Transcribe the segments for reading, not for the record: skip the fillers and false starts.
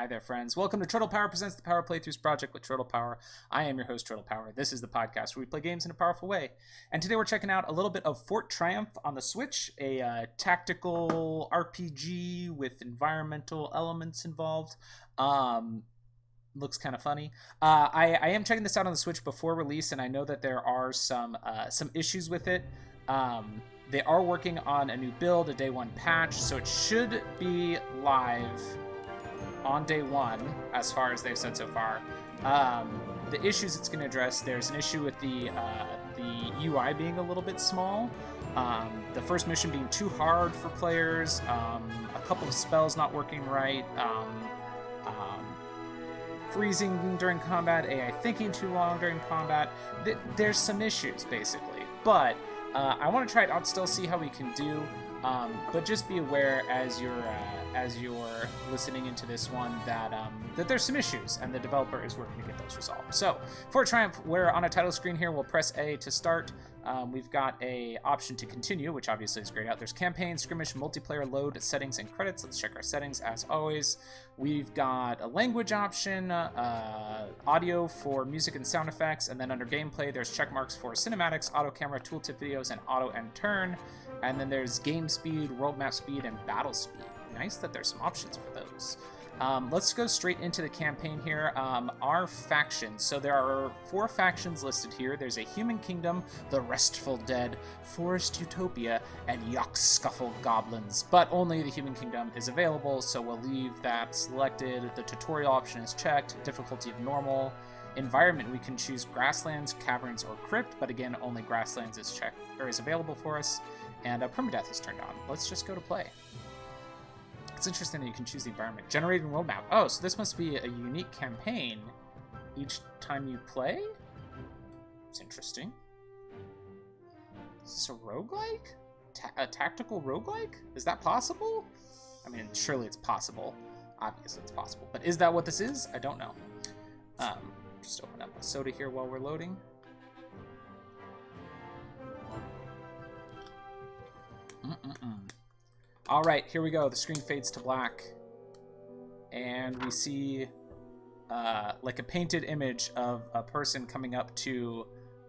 Hi there, friends. Welcome to Turtle Power Presents the Power Playthroughs Project with Turtle Power. I am your host, Turtle Power. This is the podcast where we play games in a powerful way. And today we're checking out a little bit of Fort Triumph on the Switch, a tactical RPG with environmental elements involved. Looks kind of funny. I am checking this out on the Switch before release, and I know that there are some issues with it. They are working on a new build, a day one patch, so it should be live on day one, as far as they've said so far. The issues it's going to address, there's an issue with the UI being a little bit small, the first mission being too hard for players, a couple of spells not working right, freezing during combat, AI thinking too long during combat. There's some issues, basically, but I want to try it out still, see how we can do, but just be aware as you're listening into this one that there's some issues, and the developer is working to get those resolved. So, for Triumph, we're on a title screen here. We'll press A to start. We've got a option to continue, which obviously is grayed out. There's campaign, skirmish, multiplayer, load, settings, and credits. Let's check our settings as always. We've got a language option, audio for music and sound effects, and then under gameplay, there's check marks for cinematics, auto camera, tooltip videos, and auto and turn. And then there's game speed, world map speed, and battle speed. Nice that there's some options for those. Let's go straight into the campaign here. Our factions. So there are 4 factions listed here. There's a Human Kingdom, the Restful Dead, Forest Utopia, and Yuck Scuffle Goblins. But only the Human Kingdom is available, so we'll leave that selected. The tutorial option is checked. Difficulty of normal. Environment, we can choose grasslands, caverns, or crypt, but again, only grasslands is checked or is available for us. And permadeath is turned on. Let's just go to play. It's interesting that you can choose the environment. Generating world map. Oh, so this must be a unique campaign each time you play? It's interesting. Is this a roguelike? A tactical roguelike? Is that possible? I mean, surely it's possible. Obviously it's possible. But is that what this is? I don't know. Just open up a soda here while we're loading. All right, here we go. The screen fades to black, and we see like a painted image of a person coming up to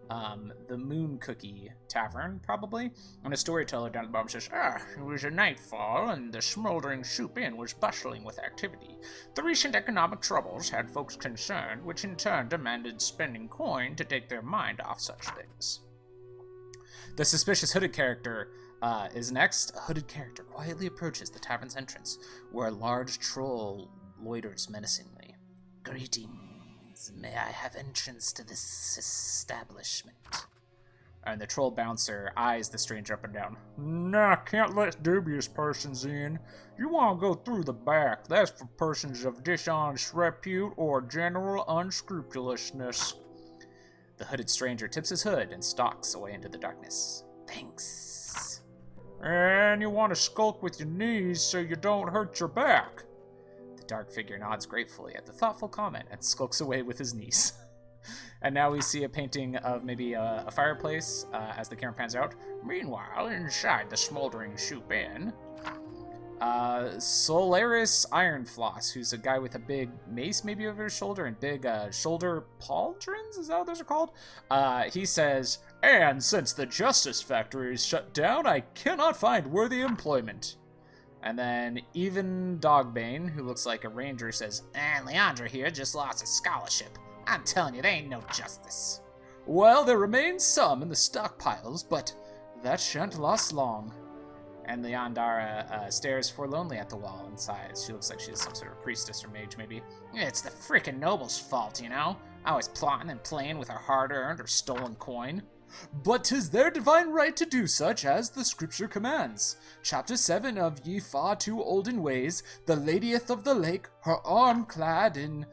the Moon Cookie Tavern, probably, and a storyteller down at the bottom says, it was a nightfall, and the smoldering soup inn was bustling with activity. The recent economic troubles had folks concerned, which in turn demanded spending coin to take their mind off such things. The suspicious hooded character is next. A hooded character quietly approaches the tavern's entrance, where a large troll loiters menacingly. Greetings. May I have entrance to this establishment? And the troll bouncer eyes the stranger up and down. Nah, can't let dubious persons in. You want to go through the back. That's for persons of dishonest repute or general unscrupulousness. The hooded stranger tips his hood and stalks away into the darkness. Thanks. And you want to skulk with your knees so you don't hurt your back. The dark figure nods gratefully at the thoughtful comment and skulks away with his knees. And now we see a painting of maybe a fireplace as the camera pans out. Meanwhile, inside the smoldering soup inn, Solaris Ironfloss, who's a guy with a big mace maybe over his shoulder and big shoulder pauldrons, is that what those are called? He says, and since the Justice Factory is shut down, I cannot find worthy employment. And then even Dogbane, who looks like a ranger, says, and Leandra here just lost a scholarship. I'm telling you, there ain't no justice. Well, there remains some in the stockpiles, but that shan't last long. And Leandra stares forlornly at the wall and sighs. She looks like she's some sort of priestess or mage, maybe. It's the frickin' noble's fault, you know? Always plotting and playing with our hard-earned or stolen coin. But 'tis their divine right to do such as the scripture commands. Chapter 7 of Ye Far Too Olden Ways, the Ladieth of the Lake, her arm clad in...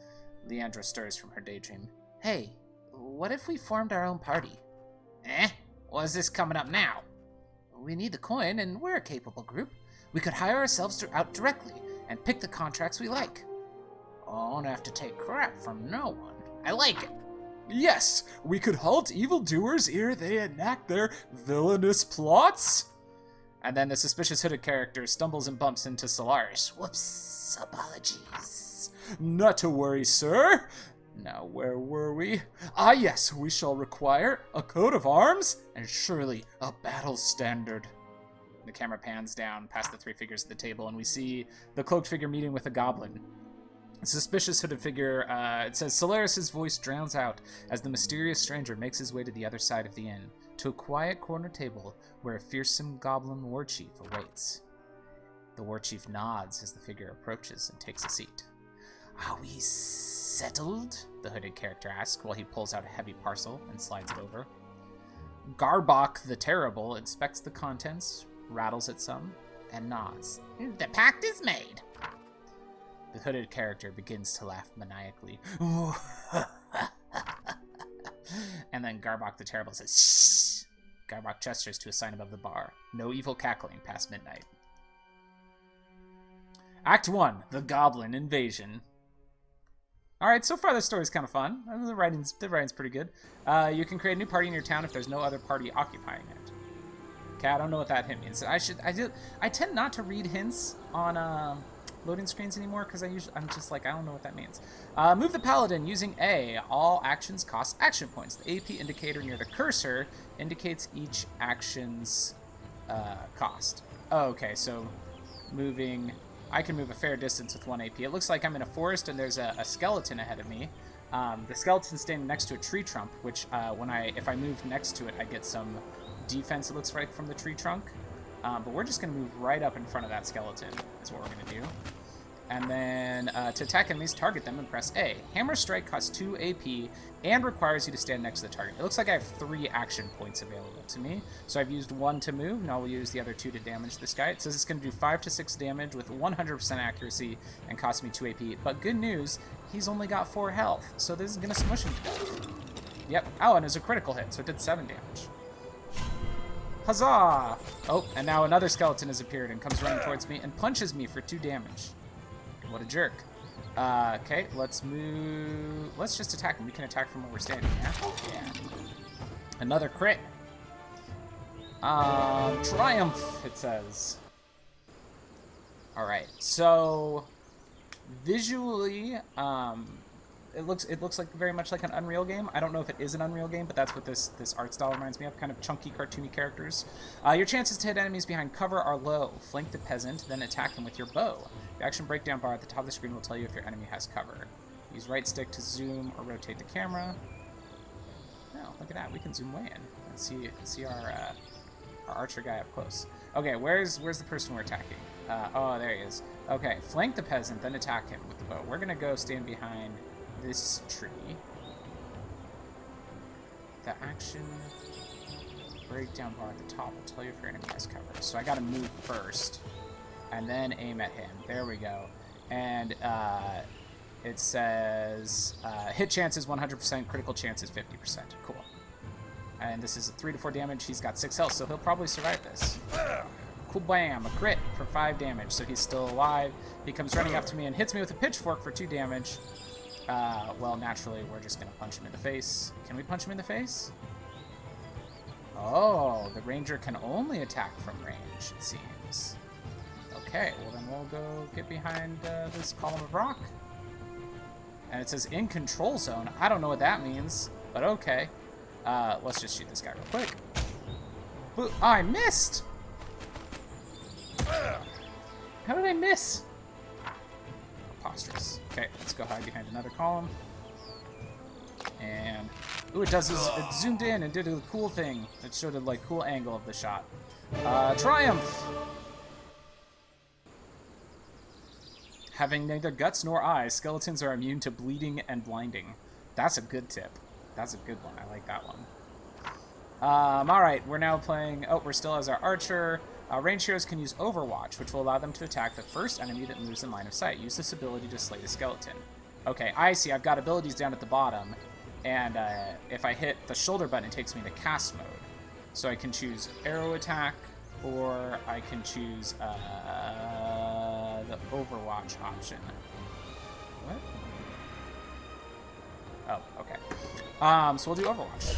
Leandra stirs from her daydream. Hey, what if we formed our own party? What is this coming up now? We need the coin, and we're a capable group. We could hire ourselves out directly, and pick the contracts we like. I won't have to take crap from no one. I like it. Yes, we could halt evildoers ere they enact their villainous plots. And then the suspicious hooded character stumbles and bumps into Solaris. Whoops, apologies. Not to worry, sir. Now, where were we? Ah, yes, we shall require a coat of arms and surely a battle standard. The camera pans down past the three figures at the table, and we see the cloaked figure meeting with a goblin. A suspicious hooded figure, it says, Solaris' voice drowns out as the mysterious stranger makes his way to the other side of the inn, to a quiet corner table where a fearsome goblin war chief awaits. The war chief nods as the figure approaches and takes a seat. Are we settled? The hooded character asks while he pulls out a heavy parcel and slides it over. Garbok the Terrible inspects the contents, rattles at some, and nods. The pact is made. The hooded character begins to laugh maniacally. And then Garbok the Terrible says, shh. Garbok gestures to a sign above the bar. No evil cackling past midnight. Act 1, The Goblin Invasion. Alright, so far this story's kind of fun. The writing's pretty good. You can create a new party in your town if there's no other party occupying it. Okay, I don't know what that hint means. I tend not to read hints on loading screens anymore because I'm just like, I don't know what that means. Move the paladin using A. All actions cost action points. The AP indicator near the cursor indicates each action's cost. Oh, okay, so moving... I can move a fair distance with 1 AP. It looks like I'm in a forest and there's a skeleton ahead of me. The skeleton's standing next to a tree trunk, which if I move next to it, I get some defense, it looks like, from the tree trunk. But we're just going to move right up in front of that skeleton, is what we're going to do. And then to attack enemies, target them and press A. Hammer Strike costs 2 AP and requires you to stand next to the target. It looks like I have 3 action points available to me. So I've used 1 to move. Now we'll use the other 2 to damage this guy. It says it's going to do 5 to 6 damage with 100% accuracy and cost me 2 AP. But good news, he's only got 4 health. So this is going to smush him to death. Yep. Oh, and it's a critical hit, so it did 7 damage. Huzzah! Oh, and now another skeleton has appeared and comes running towards me and punches me for 2 damage. What a jerk. Okay, let's move... Let's just attack him. We can attack from where we're standing, yeah? Yeah. Another crit. Triumph, it says. Alright, so... Visually, it looks like very much like an Unreal game. I don't know if it is an Unreal game, but that's what this art style reminds me of, kind of chunky, cartoony characters. Your chances to hit enemies behind cover are low. Flank the peasant, then attack them with your bow. The action breakdown bar at the top of the screen will tell you if your enemy has cover. Use right stick to zoom or rotate the camera. Oh, look at that. We can zoom way in and see our archer guy up close. Okay, where's the person we're attacking? Oh, there he is. Okay, flank the peasant, then attack him with the bow. We're going to go stand behind this tree. The action breakdown bar at the top will tell you if your enemy has cover. So I gotta move first and then aim at him. There we go. And it says hit chance is 100%, critical chance is 50%. Cool. And this is 3 to 4 damage. He's got 6 health, so he'll probably survive this. Cool, bam, a crit for 5 damage, so he's still alive. He comes running up to me and hits me with a pitchfork for 2 damage. Well, naturally, we're just going to punch him in the face. Can we punch him in the face? Oh, the ranger can only attack from range, it seems. Okay, well then we'll go get behind this column of rock. And it says in control zone. I don't know what that means, but okay. Let's just shoot this guy real quick. Oh, I missed! How did I miss? Preposterous. Okay, let's go hide behind another column. And ooh, it zoomed in and did a cool thing. It showed a like cool angle of the shot. Triumph! Having neither guts nor eyes, skeletons are immune to bleeding and blinding. That's a good tip. That's a good one. I like that one. Alright, we're now playing... Oh, we're still as our archer. Ranged heroes can use Overwatch, which will allow them to attack the first enemy that moves in line of sight. Use this ability to slay the skeleton. Okay, I see. I've got abilities down at the bottom. And if I hit the shoulder button, it takes me to cast mode. So I can choose arrow attack, or I can choose the Overwatch option. What? Oh, okay. So we'll do Overwatch.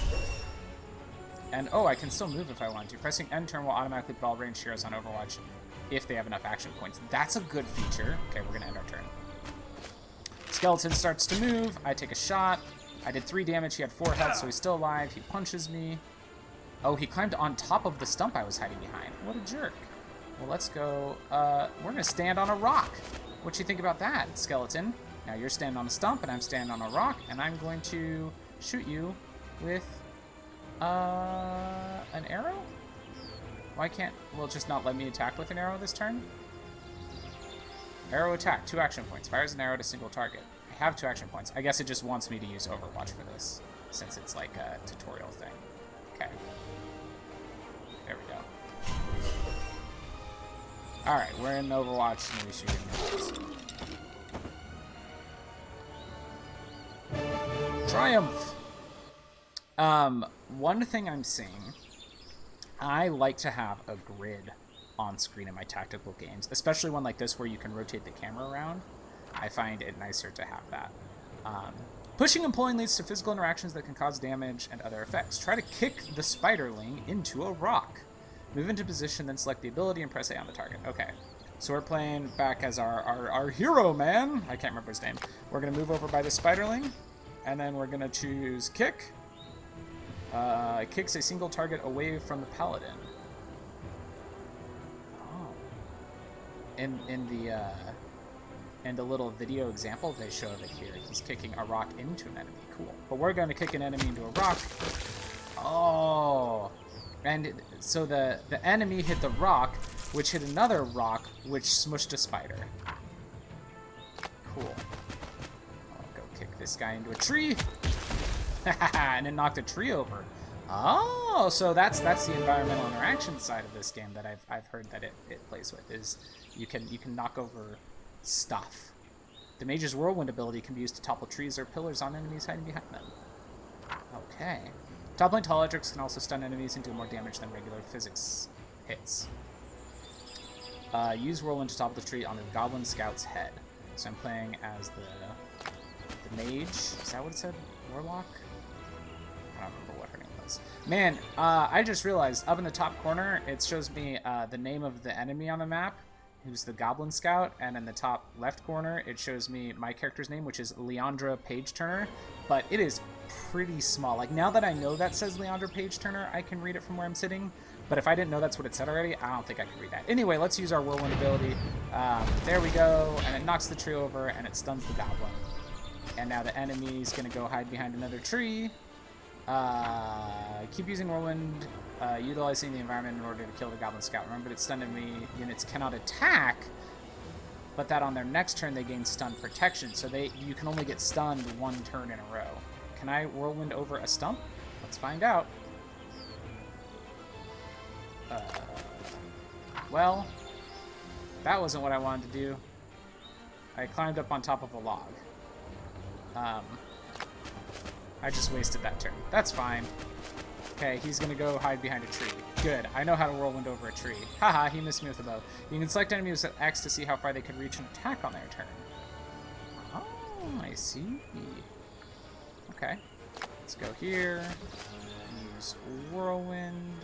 And, oh, I can still move if I want to. Pressing end turn will automatically put all ranged heroes on Overwatch if they have enough action points. That's a good feature. Okay, we're going to end our turn. Skeleton starts to move. I take a shot. I did 3 damage. He had 4 health, so he's still alive. He punches me. Oh, he climbed on top of the stump I was hiding behind. What a jerk. Well, let's go. We're going to stand on a rock. What you think about that, Skeleton? Now you're standing on a stump, and I'm standing on a rock, and I'm going to shoot you with an arrow? Why can't... Will it just not let me attack with an arrow this turn? Arrow attack, 2 action points. Fires an arrow at a single target. I have 2 action points. I guess it just wants me to use Overwatch for this, since it's like a tutorial thing. Okay. There we go. Alright, we're in Overwatch, and we shoot him. Triumph! One thing I'm seeing, I like to have a grid on screen in my tactical games, especially one like this where you can rotate the camera around. I find it nicer to have that. Pushing and pulling leads to physical interactions that can cause damage and other effects. Try to kick the spiderling into a rock. Move into position, then select the ability and press A on the target. Okay, so we're playing back as our hero man. I can't remember his name. We're going to move over by the spiderling, and then we're going to choose kick. Kicks a single target away from the paladin. Oh. In the little video example, they show that here he's kicking a rock into an enemy. Cool. But we're going to kick an enemy into a rock. Oh. And so the enemy hit the rock, which hit another rock, which smushed a spider. Cool. I'll go kick this guy into a tree. And it knocked a tree over. Oh, so that's the environmental interaction side of this game that I've heard that it plays with, is you can knock over stuff. The Mage's Whirlwind ability can be used to topple trees or pillars on enemies hiding behind them. Okay. Toppling tall objects can also stun enemies and do more damage than regular physics hits. Use Whirlwind to topple the tree on the Goblin Scout's head. So I'm playing as the Mage. Is that what it said? Warlock? I don't remember what her name was. Man, I just realized up in the top corner, it shows me the name of the enemy on the map, who's the Goblin Scout, and in the top left corner, it shows me my character's name, which is Leandra Page Turner, but it is pretty small. Like, now that I know that says Leandra Page Turner, I can read it from where I'm sitting, but if I didn't know that's what it said already, I don't think I could read that. Anyway, let's use our Whirlwind ability. There we go, and it knocks the tree over, and it stuns the Goblin. And now the enemy's gonna go hide behind another tree. Keep using Whirlwind, utilizing the environment in order to kill the Goblin Scout. Remember that stun enemy units cannot attack, but that on their next turn they gain stun protection, so you can only get stunned 1 turn in a row. Can I Whirlwind over a stump? Let's find out. Well, that wasn't what I wanted to do. I climbed up on top of a log. I just wasted that turn. That's fine. Okay, he's gonna go hide behind a tree. Good. I know how to Whirlwind over a tree. Haha, he missed me with a bow. You can select enemies with X to see how far they can reach and attack on their turn. Oh, I see. Okay. Let's go here. Use Whirlwind.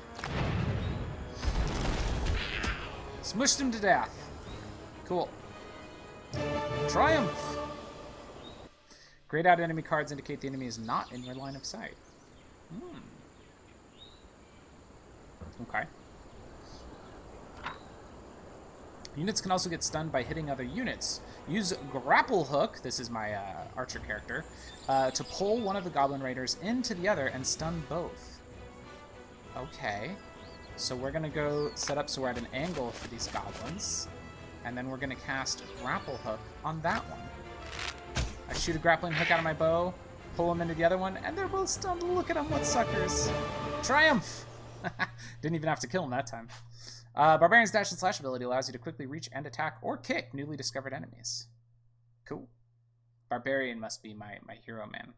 Smushed him to death. Cool. Triumph! Grayed out enemy cards indicate the enemy is not in your line of sight. Okay. Units can also get stunned by hitting other units. Use Grapple Hook, this is my archer character, to pull one of the Goblin Raiders into the other and stun both. Okay. So we're going to go set up so we're at an angle for these goblins, and then we're going to cast Grapple Hook on that one. I shoot a grappling hook out of my bow, pull them into the other one, and they're both stunned. Look at them, what suckers. Triumph! Didn't even have to kill them that time. Barbarian's Dash and Slash ability allows you to quickly reach and attack or kick newly discovered enemies. Cool. Barbarian must be my hero man.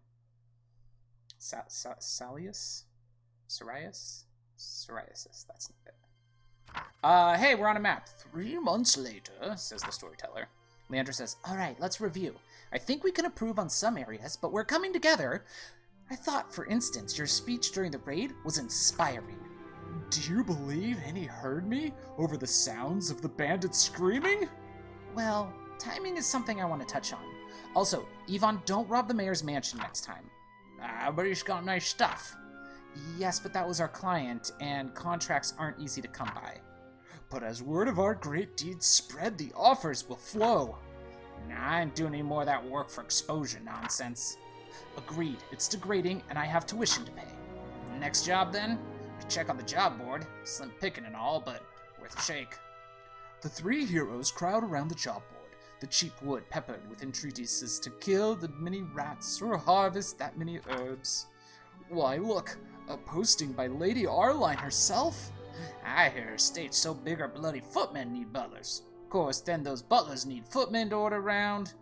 Salius? Psoriasis, that's it. Hey, we're on a map. 3 months later, says the storyteller. Leandra says, all right, let's review. I think we can improve on some areas, but we're coming together. I thought, for instance, your speech during the raid was inspiring. Do you believe Henny heard me over the sounds of the bandits screaming? Well, timing is something I want to touch on. Also, Yvonne, don't rob the mayor's mansion next time. But he's got nice stuff. Yes, but that was our client, and contracts aren't easy to come by. But as word of our great deeds spread, the offers will flow. I ain't doing any more of that work for exposure nonsense. Agreed, it's degrading, and I have tuition to pay. Next job, then? Check on the job board. Slim picking and all, but worth a shake. The three heroes crowd around the job board, the cheap wood peppered with entreaties to kill the many rats or harvest that many herbs. Why, look, a posting by Lady Arline herself. I hear her state's so big our bloody footmen need butlers. Of course, then those butlers need footmen to order around.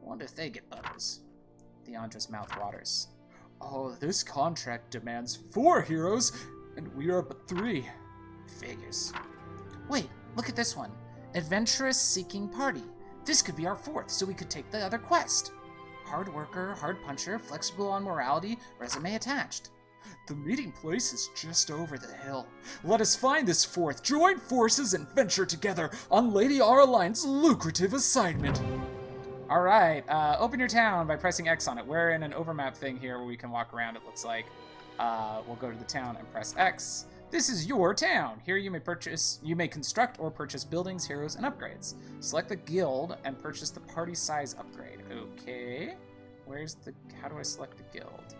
I wonder if they get butlers. Leandra's mouth waters. Oh, this contract demands 4 heroes, and we are but 3. Figures. Wait, look at this one. Adventurous Seeking Party. This could be our 4th, so we could take the other quest. Hard worker, hard puncher, flexible on morality, resume attached. The meeting place is just over the hill. Let us find this 4th, join forces, and venture together on Lady Arline's lucrative assignment. Alright, open your town by pressing X on it. We're in an overmap thing here where we can walk around, it looks like. We'll go to the town and press X. This is your town. Here you may construct or purchase buildings, heroes, and upgrades. Select the guild and purchase the party size upgrade. Okay. How do I select the guild?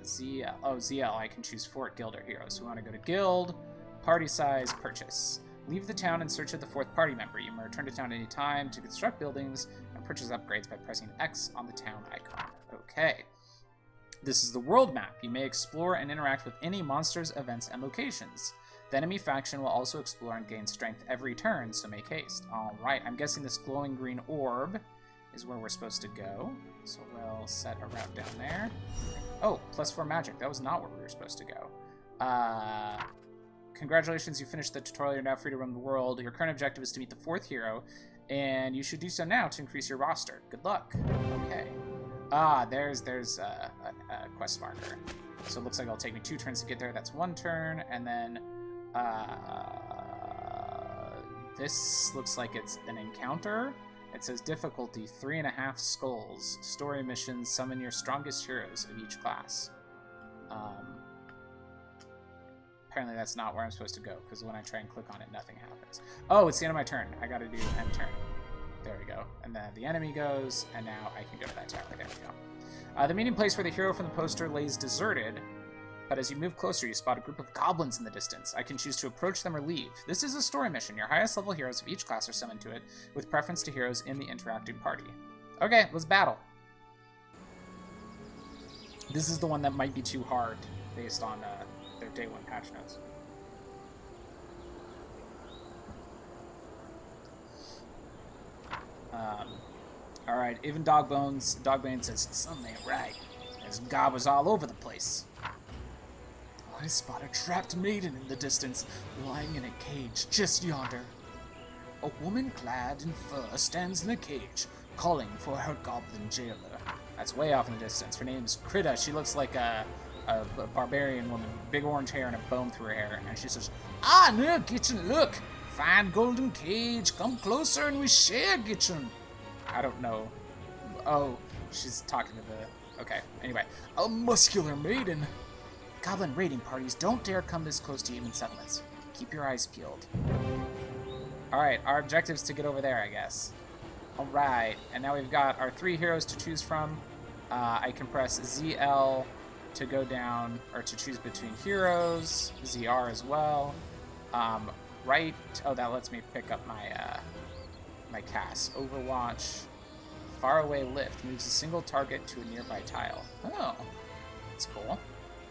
ZL. Oh, ZL, I can choose fort, guild, or hero. So we want to go to guild, party size, purchase. Leave the town in search of the 4th party member. You may return to town any time to construct buildings and purchase upgrades by pressing X on the town icon. Okay. This is the world map. You may explore and interact with any monsters, events, and locations. The enemy faction will also explore and gain strength every turn, so make haste. Alright, I'm guessing this glowing green orb is where we're supposed to go. So we'll set a route down there. Oh, +4 magic. That was not where we were supposed to go. Congratulations, you finished the tutorial. You're now free to roam the world. Your current objective is to meet the 4th hero, and you should do so now to increase your roster. Good luck. Okay. There's a quest marker. So it looks like it'll take me 2 turns to get there. That's 1 turn, and then this looks like it's an encounter. It says difficulty 3.5 skulls. Story missions, summon your strongest heroes of each class. Apparently that's not where I'm supposed to go, because when I try and click on it, nothing happens. Oh, it's the end of my turn. I gotta do end turn. There we go. And then the enemy goes, and now I can go to that tower. There we go. The meeting place where the hero from the poster lays deserted, but as you move closer, you spot a group of goblins in the distance. I can choose to approach them or leave. This is a story mission. Your highest level heroes of each class are summoned to it, with preference to heroes in the interacting party. Okay, let's battle. This is the one that might be too hard, based on their day 1 patch notes. Alright, even Dogbane says, something ain't right. There's goblins all over the place. I spot a trapped maiden in the distance, lying in a cage just yonder. A woman clad in fur stands in a cage, calling for her goblin jailer. That's way off in the distance. Her name's Krita. She looks like a barbarian woman, big orange hair and a bone through her hair, and she says, no, Gitchen, look! Fine golden cage, come closer and we share, Gitchen. I don't know. Oh, she's talking to the... Okay, anyway. A muscular maiden. Goblin raiding parties don't dare come this close to human settlements. Keep your eyes peeled. Alright, our objective's to get over there, I guess. Alright, and now we've got our 3 heroes to choose from. I can press ZL to go down, or to choose between heroes, ZR as well. Right, oh, that lets me pick up my, my cast. Overwatch, faraway lift, moves a single target to a nearby tile. Oh, that's cool.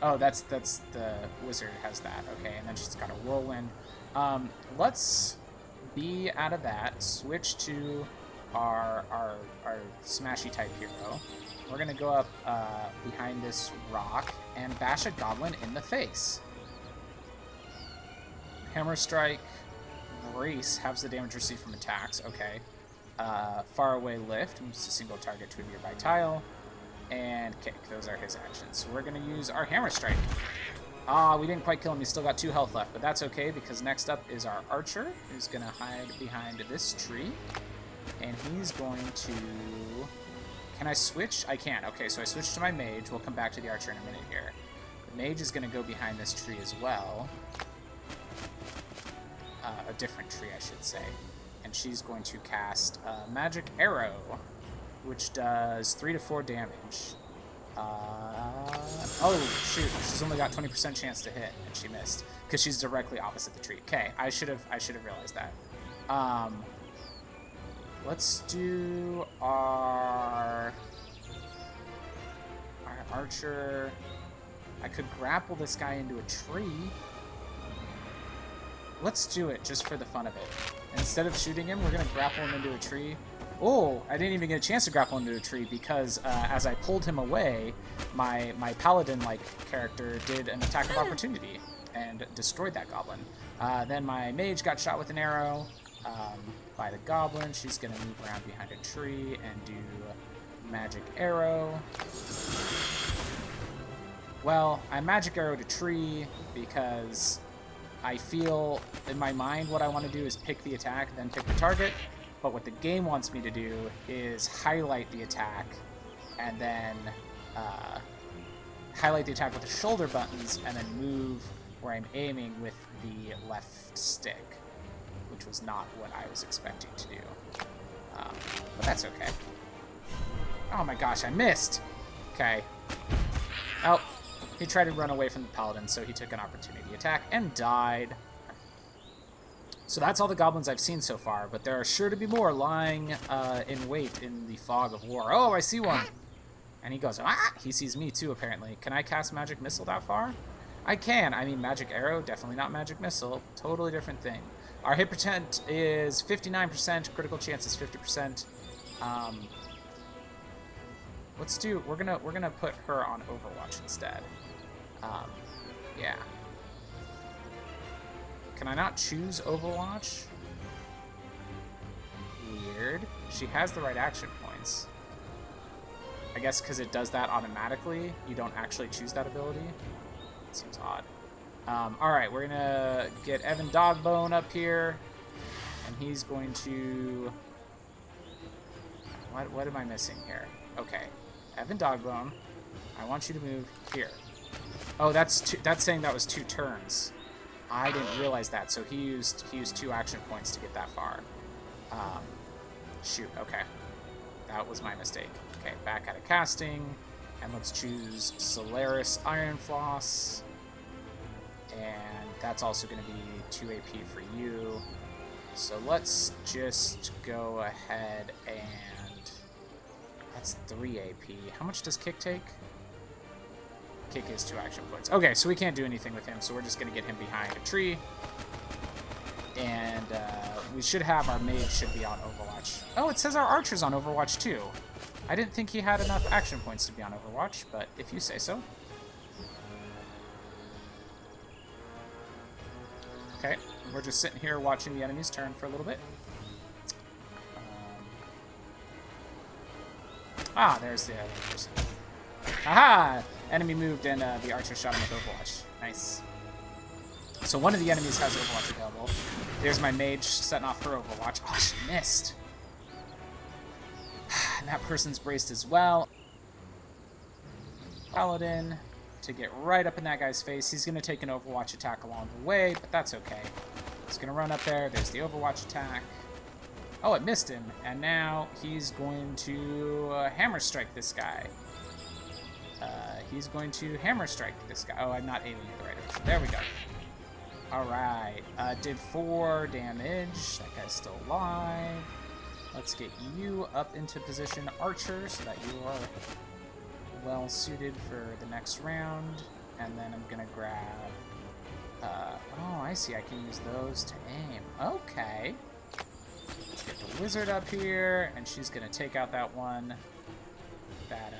Oh, that's the wizard has that. Okay, and then she's got a whirlwind. Let's be out of that. Switch to our smashy type hero. We're gonna go up behind this rock and bash a goblin in the face. Hammer strike, brace halves the damage received from attacks. Okay. Faraway lift moves a single target to a nearby tile. and kick. Those are his actions. So we're going to use our Hammer Strike. Ah, we didn't quite kill him. He's still got 2 health left, but that's okay because next up is our Archer, who's going to hide behind this tree. And he's going to... Can I switch? I can. Okay, so I switched to my Mage. We'll come back to the Archer in a minute here. The Mage is going to go behind this tree as well. A different tree, I should say. And she's going to cast Magic Arrow, which does 3 to 4 damage. Oh, shoot. She's only got 20% chance to hit, and she missed. Because she's directly opposite the tree. Okay, I should have realized that. Let's do our Archer. I could grapple this guy into a tree. Let's do it just for the fun of it. Instead of shooting him, we're going to grapple him into a tree. Oh, I didn't even get a chance to grapple into a tree because as I pulled him away, my paladin-like character did an attack of opportunity and destroyed that goblin. Then my mage got shot with an arrow by the goblin. She's going to move around behind a tree and do magic arrow. Well, I magic arrowed a tree because I feel in my mind what I want to do is pick the attack, then pick the target. But what the game wants me to do is highlight the attack and then highlight the attack with the shoulder buttons and then move where I'm aiming with the left stick, which was not what I was expecting to do. But that's okay. Oh my gosh, I missed! Okay. Oh, he tried to run away from the paladin, so he took an opportunity attack and died. So that's all the goblins I've seen so far, but there are sure to be more lying in wait in the fog of war. Oh, I see one! And he goes, ah! He sees me too, apparently. Can I cast Magic Missile that far? I can. I mean, Magic Arrow, definitely not Magic Missile. Totally different thing. Our hit percent is 59%, critical chance is 50%. Let's do, we're gonna put her on Overwatch instead. Yeah. Can I not choose Overwatch? Weird. She has the right action points. I guess because it does that automatically, you don't actually choose that ability. It seems odd. Alright, we're gonna get Evan Dogbone up here. And he's going to... What am I missing here? Okay. Evan Dogbone, I want you to move here. Oh, that's saying that was 2 turns. I didn't realize that, so he used 2 action points to get that far. Shoot, okay. That was my mistake. Okay, back out of casting, and let's choose Solaris Ironfloss. And that's also going to be 2 AP for you. So let's just go ahead and... That's 3 AP. How much does Kick take? Kick is 2 action points. Okay, so we can't do anything with him, so we're just going to get him behind a tree. And we should have our mage should be on Overwatch. Oh, it says our archer's on Overwatch too. I didn't think he had enough action points to be on Overwatch, but if you say so. Okay, we're just sitting here watching the enemy's turn for a little bit. There's the other person. Aha! Enemy moved and the archer shot him with Overwatch. Nice. So one of the enemies has Overwatch available. There's my mage setting off her Overwatch. Oh, she missed. And that person's braced as well. Paladin to get right up in that guy's face. He's going to take an Overwatch attack along the way, but that's okay. He's going to run up there. There's the Overwatch attack. Oh, it missed him. And now he's going to hammer strike this guy. He's going to hammer strike this guy. Oh, I'm not aiming at the right direction. There we go. Alright. Did 4 damage. That guy's still alive. Let's get you up into position, Archer, so that you are well suited for the next round. And then I'm going to grab... oh, I see. I can use those to aim. Okay. Let's get the wizard up here, and she's going to take out that one that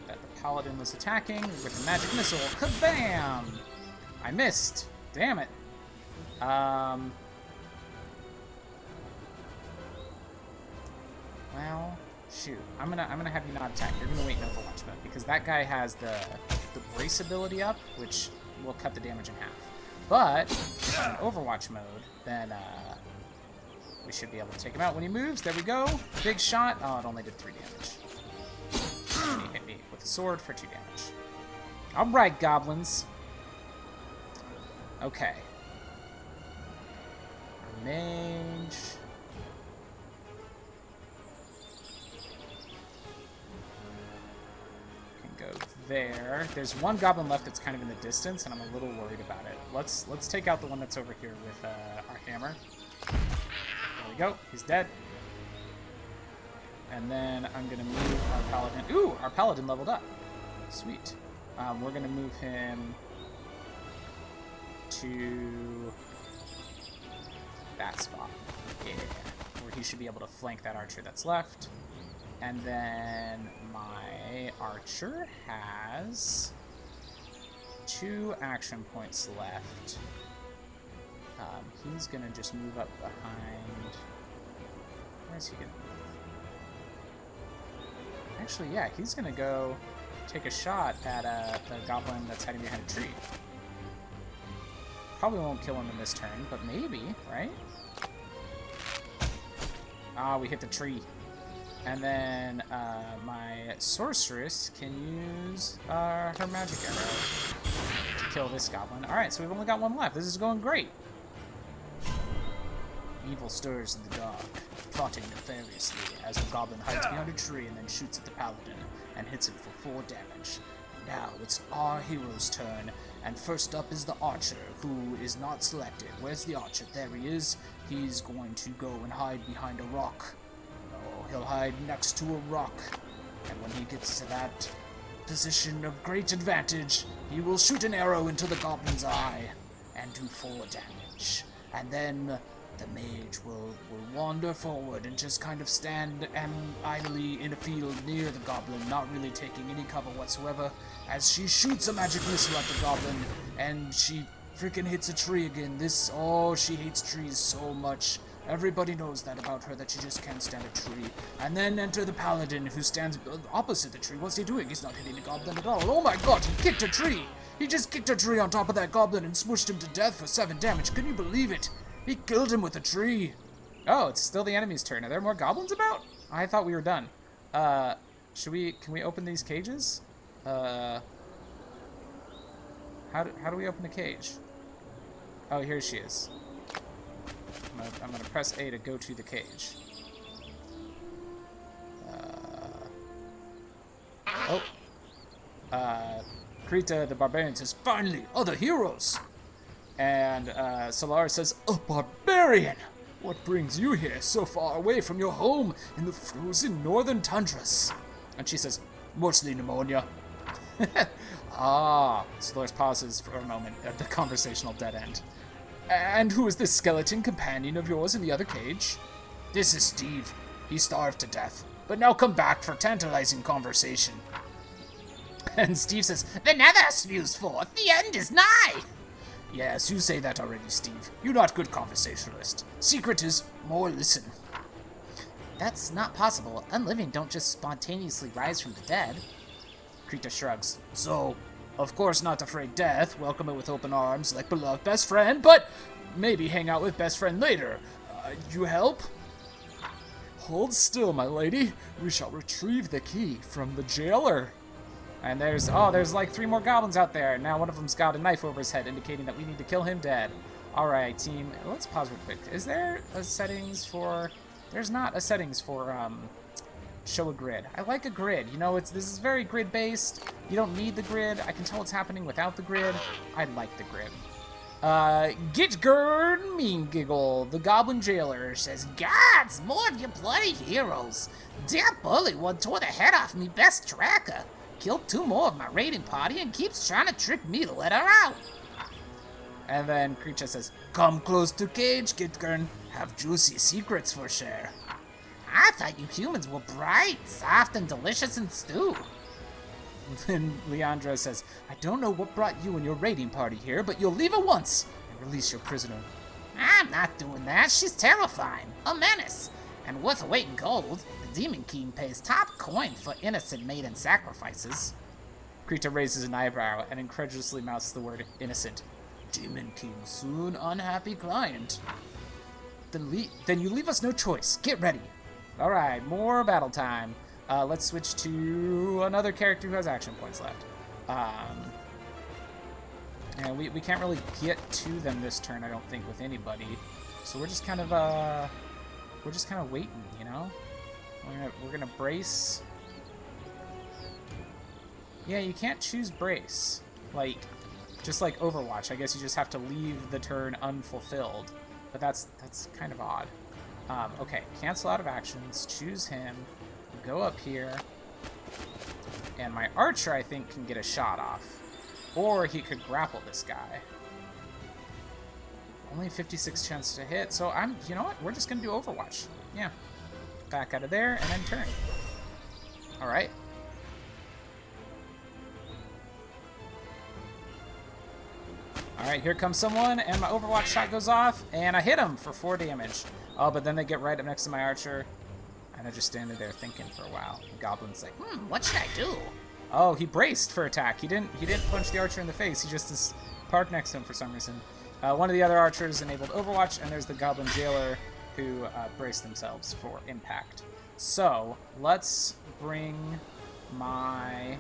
the paladin was attacking with the magic missile. Kabam! I missed. Damn it. Well, Shoot, I'm gonna have you not attack. You're gonna wait in Overwatch mode because that guy has the brace ability up, which will cut the damage in half. But if I'm in Overwatch mode, then we should be able to take him out when he moves. There we go. Big shot. Oh, it only did 3 damage. And he hit me with a sword for 2 damage. All right, goblins. Okay. Mage. Go there. There's one goblin left that's kind of in the distance, and I'm a little worried about it. Let's take out the one that's over here with our hammer. There we go. He's dead. And then I'm gonna move our paladin. Ooh, our paladin leveled up. Sweet. We're gonna move him to that spot. Yeah, where he should be able to flank that archer that's left. And then my archer has 2 action points left. He's gonna just move up behind. Where's he gonna move? Actually, yeah, he's gonna go take a shot at the goblin that's hiding behind a tree. Probably won't kill him in this turn, but maybe, right? Ah, we hit the tree. And then my sorceress can use her magic arrow to kill this goblin. Alright, so we've only got one left. This is going great. Evil stirs in the dark, plotting nefariously as the goblin hides behind a tree and then shoots at the paladin and hits him for 4 damage. Now it's our hero's turn, and first up is the archer, who is not selected. Where's the archer? There he is. He's going to go and hide behind a rock. He'll hide next to a rock, and when he gets to that position of great advantage, he will shoot an arrow into the goblin's eye and do 4 damage. And then the mage will wander forward and just kind of stand idly in a field near the goblin, not really taking any cover whatsoever, as she shoots a magic missile at the goblin, and she freaking hits a tree again. She hates trees so much. Everybody knows that about her, that she just can't stand a tree. And then enter the paladin, who stands opposite the tree. What's he doing? He's not hitting the goblin at all. Oh my god, he kicked a tree! He just kicked a tree on top of that goblin and smushed him to death for 7 damage. Can you believe it? He killed him with a tree. Oh, it's still the enemy's turn. Are there more goblins about? I thought we were done. Can we open these cages? How do we open the cage? Oh, here she is. I'm gonna press A to go to the cage. Krita the barbarian says, "Finally, other heroes!" And Solara says, "A barbarian! What brings you here so far away from your home in the frozen northern tundras?" And she says, "Mostly pneumonia." Solara pauses for a moment at the conversational dead end. "And who is this skeleton companion of yours in the other cage?" "This is Steve. He starved to death, but now come back for tantalizing conversation." And Steve says, "The nether spews forth. The end is nigh." "Yes, you say that already, Steve. You're not good conversationalist. Secret is more listen." "That's not possible. Unliving don't just spontaneously rise from the dead." Krita shrugs. "So, of course not afraid death, welcome it with open arms like beloved best friend, but maybe hang out with best friend later. You help?" "Hold still, my lady. We shall retrieve the key from the jailer." And there's like 3 more goblins out there. Now one of them's got a knife over his head, indicating that we need to kill him dead. Alright, team. Let's pause real quick. Is there a settings for... There's not a settings for, show a grid. I like a grid. You know, this is very grid-based. You don't need the grid. I can tell what's happening without the grid. I like the grid. Gitgird Mean Giggle, the Goblin Jailer, says, "Gods, more of your bloody heroes. That bully one tore the head off me best tracker. Killed 2 more of my raiding party and keeps trying to trick me to let her out." And then Creature says, "Come close to cage, Gitgird. Have juicy secrets for share." "I thought you humans were bright, soft, and delicious in stew." Then Leandra says, "I don't know what brought you and your raiding party here, but you'll leave at once and release your prisoner." "I'm not doing that. She's terrifying. A menace. And worth a weight in gold. The Demon King pays top coin for innocent maiden sacrifices. Krita raises an eyebrow and incredulously mouths the word innocent. Demon King, soon unhappy client. Then you leave us no choice. Get ready. All right, more battle time. Let's switch to another character who has action points left. And we can't really get to them this turn, I don't think, with anybody. So we're just kind of waiting, you know. We're gonna brace. Yeah, you can't choose brace, just like Overwatch. I guess you just have to leave the turn unfulfilled. But that's kind of odd. Okay, cancel out of actions, choose him, go up here, and my archer, I think, can get a shot off. Or he could grapple this guy. Only 56 chance to hit, so you know what? We're just gonna do Overwatch. Yeah. Back out of there, and then turn. Alright. Alright, here comes someone, and my Overwatch shot goes off, and I hit him for 4 damage. Oh, but then they get right up next to my archer, and they're just standing there thinking for a while. The goblin's like, What should I do? Oh, he braced for attack. He didn't punch the archer in the face. He just is parked next to him for some reason. One of the other archers enabled Overwatch, and there's the goblin jailer who braced themselves for impact. So, let's bring my...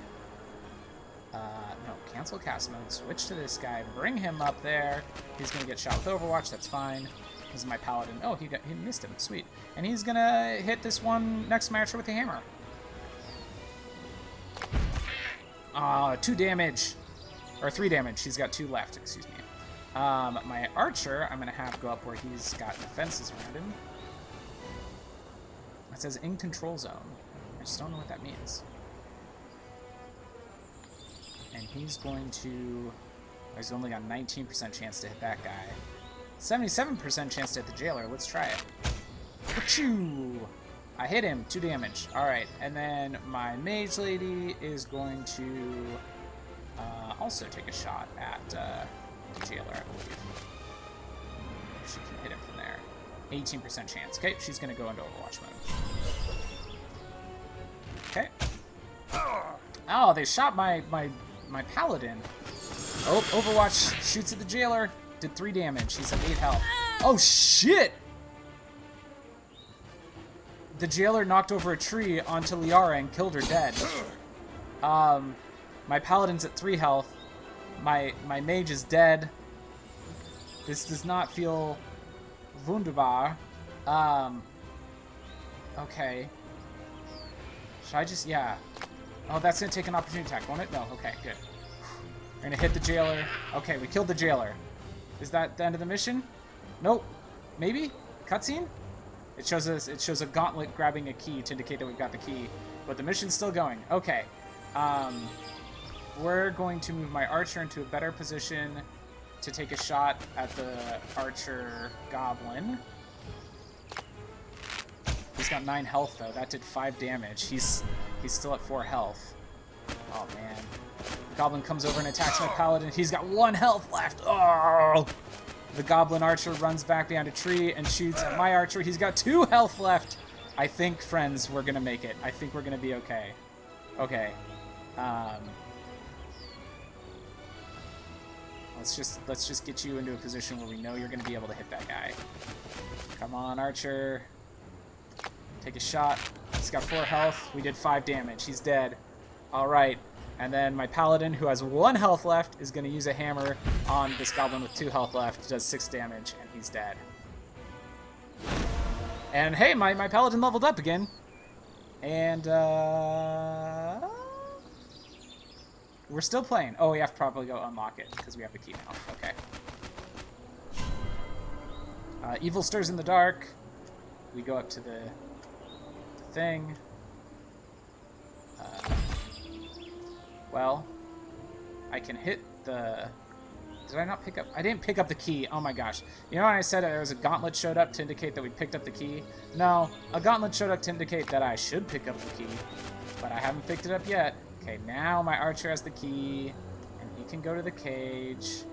no, cancel cast mode, switch to this guy, bring him up there. He's going to get shot with Overwatch, that's fine. This is my paladin. Oh, he missed him, sweet. And he's going to hit this one next matcher with the hammer. 2 damage. Or 3 damage, he's got 2 left, excuse me. My archer, I'm going to have go up where he's got defenses around him. It says in control zone. I just don't know what that means. And he's going to... He's only got 19% chance to hit that guy. 77% chance to hit the jailer. Let's try it. Achoo! I hit him. 2 damage. Alright, and then my mage lady is going to also take a shot at the jailer, I believe. She can hit him from there. 18% chance. Okay, she's going to go into Overwatch mode. Okay. Oh, they shot my paladin. Oh, Overwatch shoots at the jailer. Did 3 damage. He's at 8 health. Oh, shit! The jailer knocked over a tree onto Liara and killed her dead. My paladin's at 3 health. My mage is dead. This does not feel wunderbar. Okay. Should I just... Yeah. Oh, that's going to take an opportunity attack, won't it? No. Okay, good. We're going to hit the jailer. Okay, we killed the jailer. Is that the end of the mission? Nope. Maybe? Cutscene? It shows a gauntlet grabbing a key to indicate that we've got the key. But the mission's still going. Okay. We're going to move my archer into a better position to take a shot at the archer goblin. He's got 9 health, though. That did 5 damage. He's still at 4 health. Oh, man. The goblin comes over and attacks my paladin. He's got 1 health left. Oh! The goblin archer runs back behind a tree and shoots at my archer. He's got 2 health left. I think, friends, we're going to make it. I think we're going to be okay. Okay. Let's just get you into a position where we know you're going to be able to hit that guy. Come on, archer. Take a shot. He's got 4 health. We did 5 damage. He's dead. All right. And then my paladin, who has 1 health left, is going to use a hammer on this goblin with 2 health left. Does 6 damage, and he's dead. And hey, my paladin leveled up again. And, we're still playing. Oh, we have to probably go unlock it, because we have the key now. Okay. Evil stirs in the dark. We go up to the thing. Well, I can hit the... Did I not pick up... I didn't pick up the key. Oh my gosh. You know when I said there was a gauntlet showed up to indicate that we picked up the key? No, a gauntlet showed up to indicate that I should pick up the key, but I haven't picked it up yet. Okay, now my archer has the key, and he can go to the cage.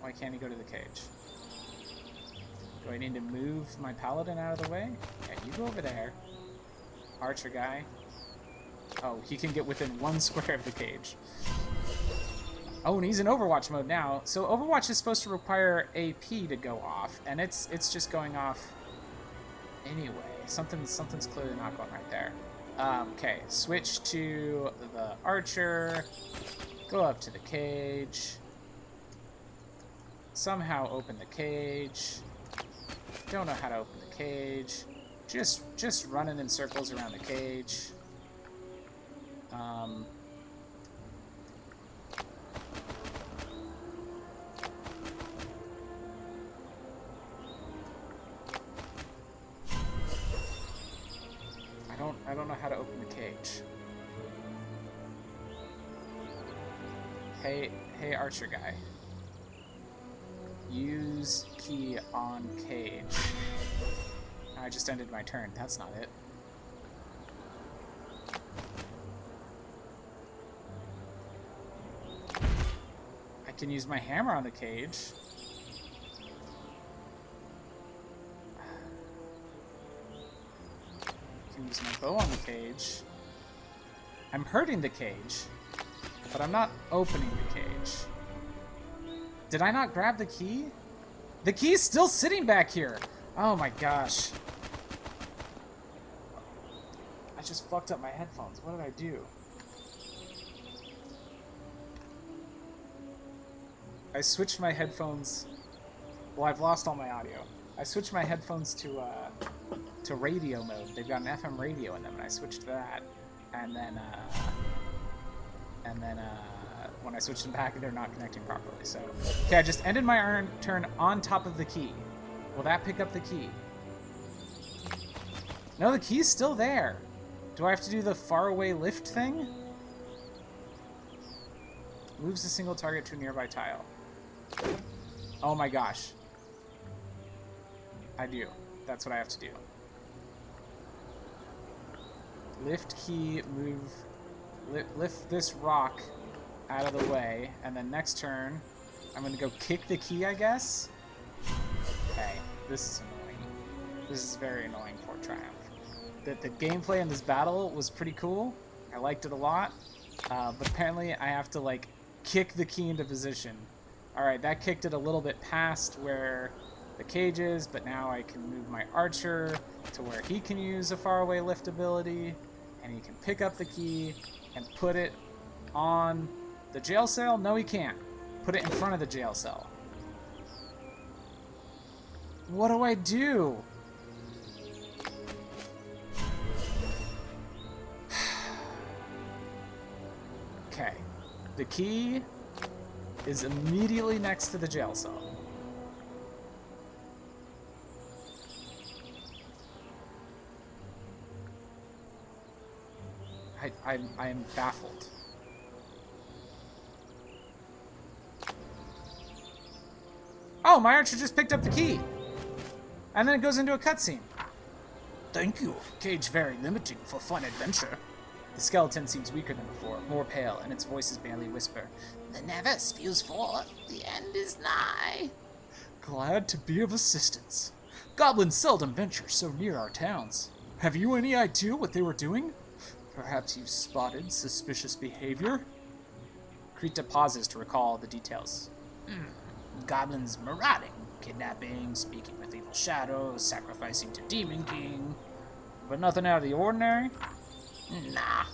Why can't he go to the cage? Do I need to move my paladin out of the way? Yeah, you go over there. Archer guy. Oh, he can get within 1 square of the cage. Oh, and he's in Overwatch mode now. So Overwatch is supposed to require AP to go off, and it's just going off anyway. Something's clearly not going right there. Okay, switch to the Archer. Go up to the cage. Somehow open the cage. Don't know how to open the cage. Just running in circles around the cage. I don't know how to open the cage. Hey Archer guy. Use key on cage. I just ended my turn. That's not it. I can use my hammer on the cage. I can use my bow on the cage. I'm hurting the cage, but I'm not opening the cage. Did I not grab the key? The key's still sitting back here. Oh my gosh. I just fucked up my headphones. What did I do? I switched my headphones. Well, I've lost all my audio. I switched my headphones to radio mode. They've got an FM radio in them, and I switched to that. And then when I switched them back, they're not connecting properly. So, okay, I just ended my turn on top of the key. Will that pick up the key? No, the key's still there. Do I have to do the faraway lift thing? Moves a single target to a nearby tile. Oh my gosh. I do. That's what I have to do. Lift key, move... Lift this rock out of the way, and then next turn, I'm going to go kick the key, I guess? Okay, this is annoying. This is very annoying for Triumph. The gameplay in this battle was pretty cool. I liked it a lot, but apparently I have to, like, kick the key into position. Alright, that kicked it a little bit past where the cage is, but now I can move my Archer to where he can use a faraway lift ability, and he can pick up the key and put it on the jail cell? No, he can't. Put it in front of the jail cell. What do I do? Okay. The key is immediately next to the jail cell. I am baffled. Oh, my Archer just picked up the key. And then it goes into a cutscene. Thank you. Cage very limiting for fun adventure. The skeleton seems weaker than before, more pale, and its voice is barely whisper. The nether spews forth. The end is nigh. Glad to be of assistance. Goblins seldom venture so near our towns. Have you any idea what they were doing? Perhaps you've spotted suspicious behavior? Krita pauses to recall the details. Goblins marauding, kidnapping, speaking with evil shadows, sacrificing to Demon King. But nothing out of the ordinary? Nah.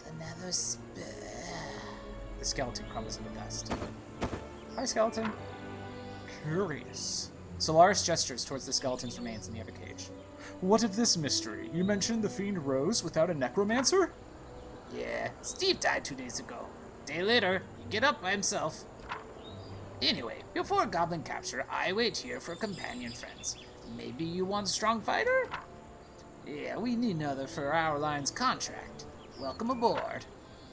The nether The skeleton crumbles into dust. Hi, skeleton. Curious. Solaris gestures towards the skeleton's remains in the other cage. What of this mystery? You mentioned the fiend rose without a necromancer? Yeah, Steve died 2 days ago. Day later, he get up by himself. Anyway, before goblin capture, I wait here for companion friends. Maybe you want a strong fighter? Yeah, we need another for our line's contract. Welcome aboard.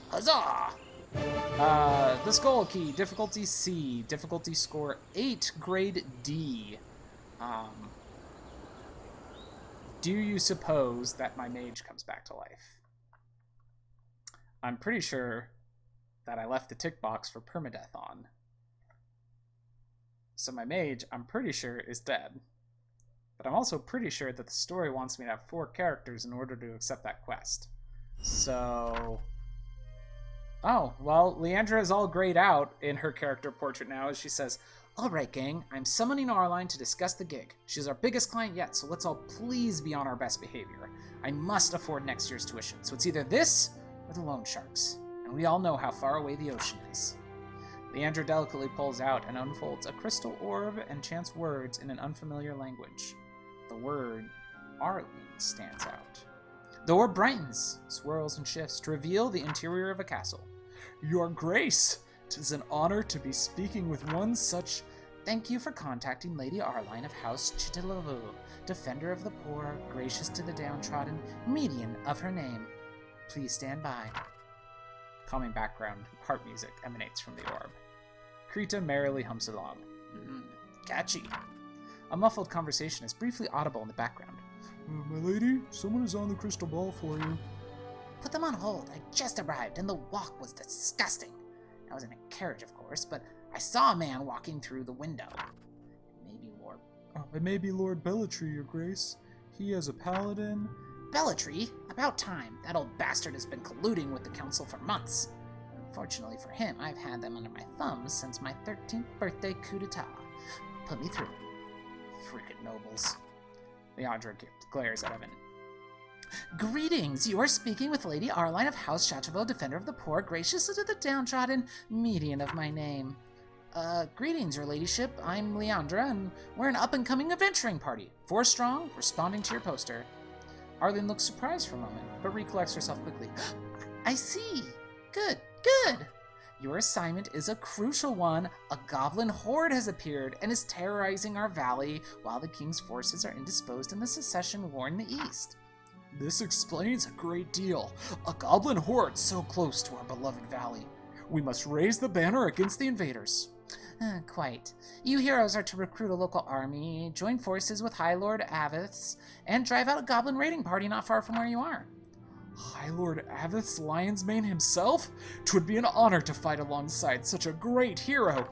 Huzzah! The Skull Key, difficulty C, difficulty score 8, grade D. Do you suppose that my mage comes back to life? I'm pretty sure that I left the tick box for permadeath on. So my mage, I'm pretty sure, is dead. But I'm also pretty sure that the story wants me to have 4 characters in order to accept that quest. So... Oh, well, Leandra is all grayed out in her character portrait now as she says, "All right, gang, I'm summoning Arline to discuss the gig. She's our biggest client yet, so let's all please be on our best behavior. I must afford next year's tuition, so it's either this or the loan sharks. And we all know how far away the ocean is." Leandra delicately pulls out and unfolds a crystal orb and chants words in an unfamiliar language. The word Arline stands out. The orb brightens, swirls, and shifts to reveal the interior of a castle. Your Grace, 'tis an honor to be speaking with one such... Thank you for contacting Lady Arline of House Chitilavu, defender of the poor, gracious to the downtrodden, median of her name. Please stand by. Calming background harp music emanates from the orb. Krita merrily hums along. Catchy. A muffled conversation is briefly audible in the background. My lady, someone is on the crystal ball for you. Put them on hold. I just arrived, and the walk was disgusting. I was in a carriage, of course, but I saw a man walking through the window. It may be Lord Bellatree, Your Grace. He is a paladin. Bellatree? About time. That old bastard has been colluding with the council for months. Unfortunately for him, I've had them under my thumbs since my 13th birthday coup d'etat. Put me through. Frickin' nobles. Leandra glares at Evan. Greetings! You are speaking with Lady Arline of House Chateauville, defender of the poor, gracious to the downtrodden, median of my name. Greetings, Your Ladyship. I'm Leandra, and we're an up-and-coming adventuring party. 4 strong, responding to your poster. Arline looks surprised for a moment, but recollects herself quickly. I see. Good. Your assignment is a crucial one. A goblin horde has appeared and is terrorizing our valley while the king's forces are indisposed in the secession war in the east. This explains a great deal. A goblin horde so close to our beloved valley. We must raise the banner against the invaders. Quite. You heroes are to recruit a local army, join forces with High Lord Avith's, and drive out a goblin raiding party not far from where you are. High Lord Avith's lion's mane himself? 'Twould be an honor to fight alongside such a great hero.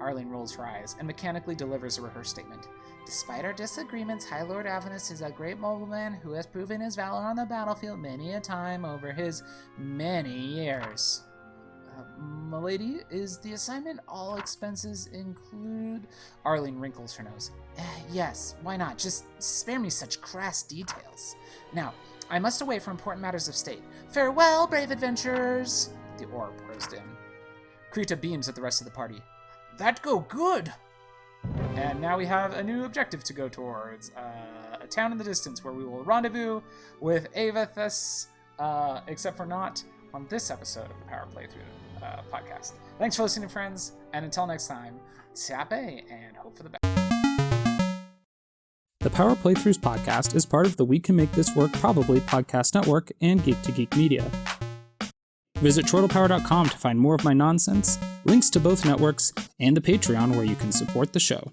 Arline rolls her eyes and mechanically delivers a rehearsed statement. Despite our disagreements, High Lord Avith's is a great nobleman who has proven his valor on the battlefield many a time over his many years. Milady, is the assignment all expenses include? Arline wrinkles her nose. Yes, why not? Just spare me such crass details. Now, I must away for important matters of state. Farewell, brave adventurers! The orb grows dim. Krita beams at the rest of the party. That go good! And now we have a new objective to go towards. A town in the distance where we will rendezvous with Avithus, except for not on this episode of the Power Playthrough podcast. Thanks for listening, friends, and until next time, tape and hope for the best. The Power Playthroughs podcast is part of the We Can Make This Work Probably podcast network and Geek to Geek Media. Visit chortlepower.com to find more of my nonsense, links to both networks, and the Patreon where you can support the show.